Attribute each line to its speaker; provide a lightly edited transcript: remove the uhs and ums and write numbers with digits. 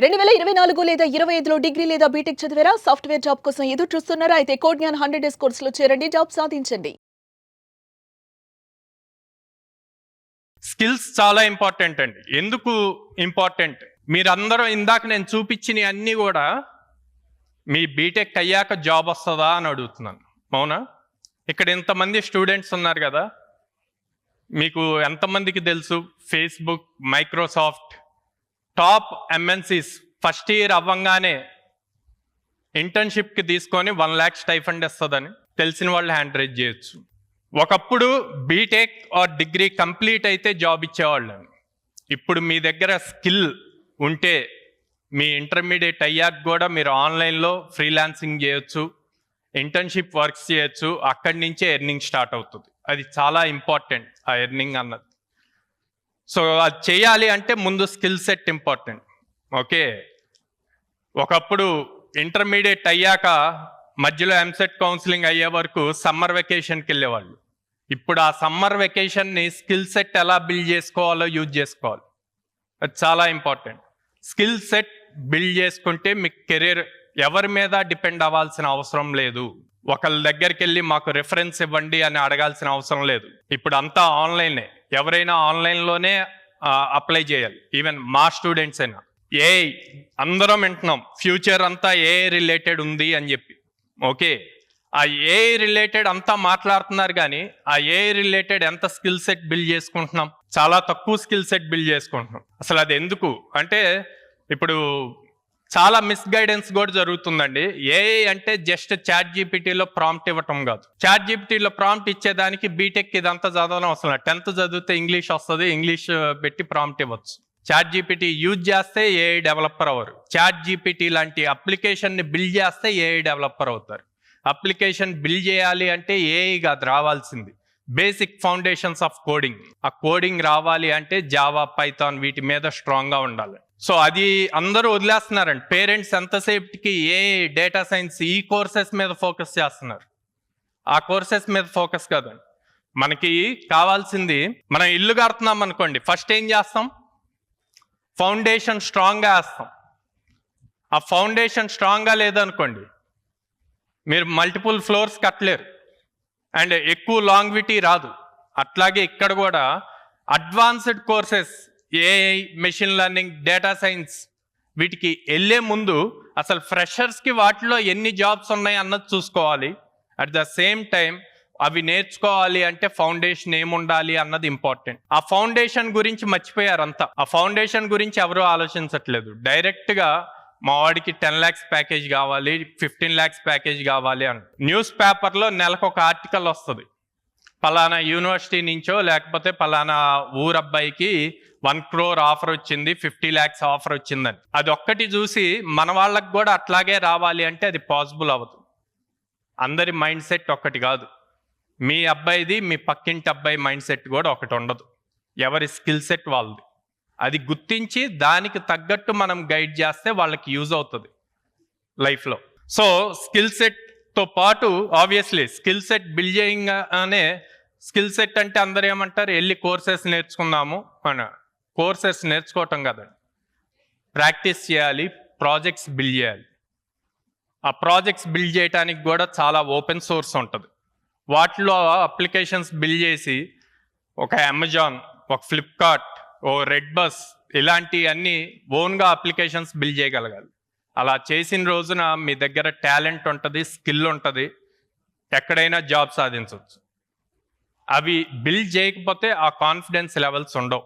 Speaker 1: 2024 లేదా 25లో డిగ్రీ లేదా బీటెక్ చదివారా? సాఫ్ట్‌వేర్ జాబ్ కోసం ఎదురు చూస్తున్నారా? అయితే కోడ్ జ్ఞాన్ 100 డేస్ కోర్సులో చేరండి. జాబ్ సాధించండి.
Speaker 2: స్కిల్స్ చాలా ఇంపార్టెంట్ అండి. ఎందుకు ఇంపార్టెంట్? మీరందరూ ఇందాక నేను చూపించినవి అన్నీ కూడా మీ బీటెక్ అయ్యాక జాబ్ వస్తుందా అని అడుగుతున్నాను. అవునా? ఇక్కడ ఇంతమంది స్టూడెంట్స్ ఉన్నారు కదా, మీకు ఎంతమందికి తెలుసు Facebook, Microsoft top MNCs first year అవ్వంగానే ఇంటర్న్షిప్కి తీసుకొని 1 lakh స్టైఫండ్ ఇస్తుందని తెలిసిన వాళ్ళు హ్యాండ్ రైజ్ చేయొచ్చు. ఒకప్పుడు బీటెక్ ఆర్ డిగ్రీ కంప్లీట్ అయితే జాబ్ ఇచ్చేవాళ్ళు. ఇప్పుడు మీ దగ్గర స్కిల్ ఉంటే మీ ఇంటర్మీడియట్ అయ్యాక కూడా మీరు ఆన్లైన్లో ఫ్రీలాన్సింగ్ చేయొచ్చు, ఇంటర్న్షిప్ వర్క్స్ చేయొచ్చు. అక్కడి నుంచే ఎర్నింగ్ స్టార్ట్ అవుతుంది. అది చాలా ఇంపార్టెంట్, ఆ ఎర్నింగ్ అన్నది. సో అది చేయాలి అంటే ముందు స్కిల్ సెట్ ఇంపార్టెంట్. ఓకే, ఒకప్పుడు ఇంటర్మీడియట్ అయ్యాక మధ్యలో ఎంసెట్ కౌన్సిలింగ్ అయ్యే వరకు సమ్మర్ వెకేషన్కి వెళ్ళేవాళ్ళు. ఇప్పుడు ఆ సమ్మర్ వెకేషన్ని స్కిల్ సెట్ ఎలా బిల్డ్ చేసుకోవాలో యూజ్ చేసుకోవాలి. అది చాలా ఇంపార్టెంట్. స్కిల్ సెట్ బిల్డ్ చేసుకుంటే మీకు కెరీర్ ఎవరి మీద డిపెండ్ అవ్వాల్సిన అవసరం లేదు. ఒకళ్ళ దగ్గరికి వెళ్ళి మాకు రెఫరెన్స్ ఇవ్వండి అని అడగాల్సిన అవసరం లేదు. ఇప్పుడు అంతా ఆన్లైనే, ఎవరైనా ఆన్లైన్లోనే అప్లై చేయాలి. ఈవెన్ మా స్టూడెంట్స్ అయినా ఏఐ అందరం వింటున్నాం, ఫ్యూచర్ అంతా ఏఐ రిలేటెడ్ ఉంది అని చెప్పి. ఓకే, ఆ ఏఐ రిలేటెడ్ అంతా మాట్లాడుతున్నారు, కానీ ఆ ఏఐ రిలేటెడ్ ఎంత స్కిల్ సెట్ బిల్డ్ చేసుకుంటున్నాం? చాలా తక్కువ స్కిల్ సెట్ బిల్డ్ చేసుకుంటున్నాం. అసలు అది ఎందుకు అంటే ఇప్పుడు చాలా మిస్గైడెన్స్ కూడా జరుగుతుందండి. ఏఐ అంటే జస్ట్ చాట్ జీపీటీలో ప్రాంప్ట్ ఇవ్వటం కాదు. చాట్ జీపీటీలో ప్రాంప్ట్ ఇచ్చేదానికి బీటెక్ ఇదంతా చదవడం అవసరం లేదు. 10th చదివితే ఇంగ్లీష్ వస్తుంది, ఇంగ్లీష్ పెట్టి ప్రాంప్ట్ ఇవ్వచ్చు. చాట్ జీపీటీ యూజ్ చేస్తే ఏఐ డెవలపర్ అవ్వరు. చాట్ జీపీటీ లాంటి అప్లికేషన్ని బిల్డ్ చేస్తే ఏఐ డెవలపర్ అవుతారు. అప్లికేషన్ బిల్డ్ చేయాలి అంటే ఏఐ కాదు రావాల్సింది, బేసిక్ ఫౌండేషన్స్ ఆఫ్ కోడింగ్. ఆ కోడింగ్ రావాలి అంటే జావా, పైథాన్ వీటి మీద స్ట్రాంగ్గా ఉండాలి. సో అది అందరూ వదిలేస్తున్నారండి. పేరెంట్స్ ఎంతసేపటికి ఏఐ, డేటా సైన్స్ ఈ కోర్సెస్ మీద ఫోకస్ చేస్తున్నారు. ఆ కోర్సెస్ మీద ఫోకస్ కాదండి. మనకి కావాల్సింది, మనం ఇల్లు కడుతున్నాం అనుకోండి, ఫస్ట్ ఏం చేస్తాం? ఫౌండేషన్ స్ట్రాంగ్గా వేస్తాం. ఆ ఫౌండేషన్ స్ట్రాంగ్గా లేదనుకోండి, మీరు మల్టిపుల్ ఫ్లోర్స్ కట్టలేరు అండ్ ఎక్కువ లాంగ్విటీ రాదు. అట్లాగే ఇక్కడ కూడా advanced courses, AI, machine learning, data science వీటికి వెళ్ళే ముందు అసలు ఫ్రెషర్స్కి వాటిలో ఎన్ని జాబ్స్ ఉన్నాయి అన్నది చూసుకోవాలి. అట్ ద సేమ్ టైం అవి నేర్చుకోవాలి అంటే ఫౌండేషన్ ఏముండాలి అన్నది ఇంపార్టెంట్. ఆ ఫౌండేషన్ గురించి మర్చిపోయారంతా. ఆ ఫౌండేషన్ గురించి ఎవరూ ఆలోచించట్లేదు. డైరెక్ట్గా మా వాడికి 10 lakhs ప్యాకేజ్ కావాలి, 15 lakhs ప్యాకేజ్ కావాలి అని న్యూస్ పేపర్లో నెలకు ఒక ఆర్టికల్ వస్తుంది. పలానా యూనివర్సిటీ నుంచో లేకపోతే పలానా ఊరబ్బాయికి 1 crore ఆఫర్ వచ్చింది, 50 lakhs ఆఫర్ వచ్చిందని. అది ఒక్కటి చూసి మన వాళ్ళకి కూడా అట్లాగే రావాలి అంటే అది పాసిబుల్ అవ్వదు. అందరి మైండ్ సెట్ ఒక్కటి కాదు. మీ అబ్బాయిది, మీ పక్కింటి అబ్బాయి మైండ్ సెట్ కూడా ఒకటి ఉండదు. ఎవరి స్కిల్ సెట్ వాళ్ళది. అది గుర్తించి దానికి తగ్గట్టు మనం గైడ్ చేస్తే వాళ్ళకి యూజ్ అవుతుంది లైఫ్లో. సో స్కిల్ సెట్తో పాటు ఆబ్వియస్లీ స్కిల్ సెట్ బిల్డ్ చేయగానే, స్కిల్ సెట్ అంటే అందరూ ఏమంటారు, వెళ్ళి కోర్సెస్ నేర్చుకుందాము అని. కోర్సెస్ నేర్చుకోవటం కదండి, ప్రాక్టీస్ చేయాలి, ప్రాజెక్ట్స్ బిల్డ్ చేయాలి. ఆ ప్రాజెక్ట్స్ బిల్డ్ చేయడానికి కూడా చాలా ఓపెన్ సోర్స్ ఉంటుంది. వాటిలో అప్లికేషన్స్ బిల్డ్ చేసి ఒక అమెజాన్, ఒక ఫ్లిప్కార్ట్, ఓ రెడ్ బస్ ఇలాంటి అన్ని ఓన్గా అప్లికేషన్స్ బిల్డ్ చేయగలగాలి. అలా చేసిన రోజున మీ దగ్గర టాలెంట్ ఉంటుంది, స్కిల్ ఉంటుంది, ఎక్కడైనా జాబ్ సాధించవచ్చు. అవి బిల్డ్ చేయకపోతే ఆ కాన్ఫిడెన్స్ లెవెల్స్ ఉండవు.